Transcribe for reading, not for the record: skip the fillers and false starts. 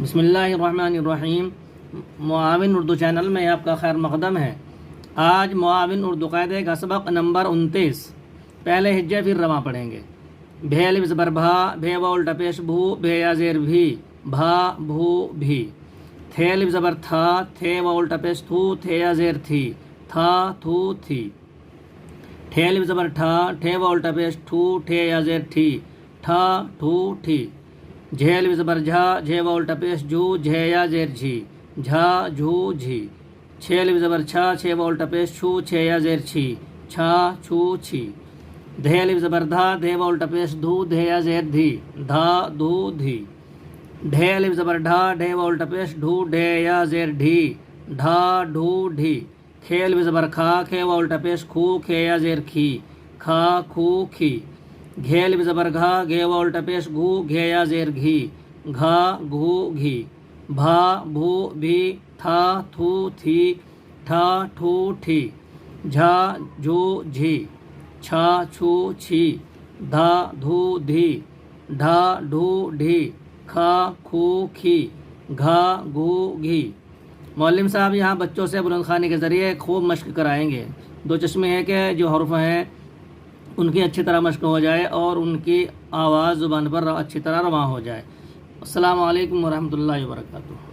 بسم اللہ الرحمن الرحیم۔ معاون اردو چینل میں آپ کا خیر مقدم ہے۔ آج معاون اردو قاعدے کا سبق نمبر 29 پہلے ہجے پھر رواں پڑھیں گے۔ بھے الف زبر بھا، بھے واو الٹا پیش بھو، بھے یا زیر بھی، بھا بھو بھی۔ تھے الف زبر تھا، تھے واو الٹا پیش تھو، تھے یا زیر تھی، تھا تھو تھی۔ ٹھے الف زبر ٹھا، ٹھے واو الٹا پیش ٹھو، ٹھے یا زیر ٹھی، ٹھا ٹھو ٹھی۔ جھے الف زبر جھا، جھے واو الٹا پیش جھو، جھے یا زیر جھی، جھا جھو جھی۔ چھے الف زبر چھا، چھے واو الٹا پیش چھو، چھے یا زیر چھی، چھا چھو چھی۔ دھے الف زبر دھا، دھے واو الٹا پیش دھو، دھے یا زیر دھی، دھا دھو دھی۔ ڈھے الف زبر ڈھا، ڈھے واو الٹا پیش ڈھو، ڈھے یا زیر ڈھی، ڈھا ڈھو ڈھی۔ کھے الف زبر کھا، کھے واو الٹا پیش کھو، کھے یا زیر کھی، کھا کھو کھی۔ گھے الف زبر گھا، گھے واو الٹا پیش گھو، گھے یا زیر گھی، گھا گھو گھی۔ بھا بھو بھی، تھا تھو تھی، ٹھا ٹھو ٹھی۔ جھا جھو جھی، چھا چھو چھی، دھا دھو دھی، ڈھا ڈھو ڈھی، کھا کھو کھی، گھا گھو گھی۔ معلم صاحب یہاں بچوں سے بلند خوانی کے ذریعے خوب مشق کرائیں گے۔ دو چشمے ہیں کہ جو حروف ہیں ان کی اچھی طرح مشق ہو جائے اور ان کی آواز زبان پر اچھی طرح رواں ہو جائے۔ السلام علیکم ورحمۃ اللہ وبرکاتہ۔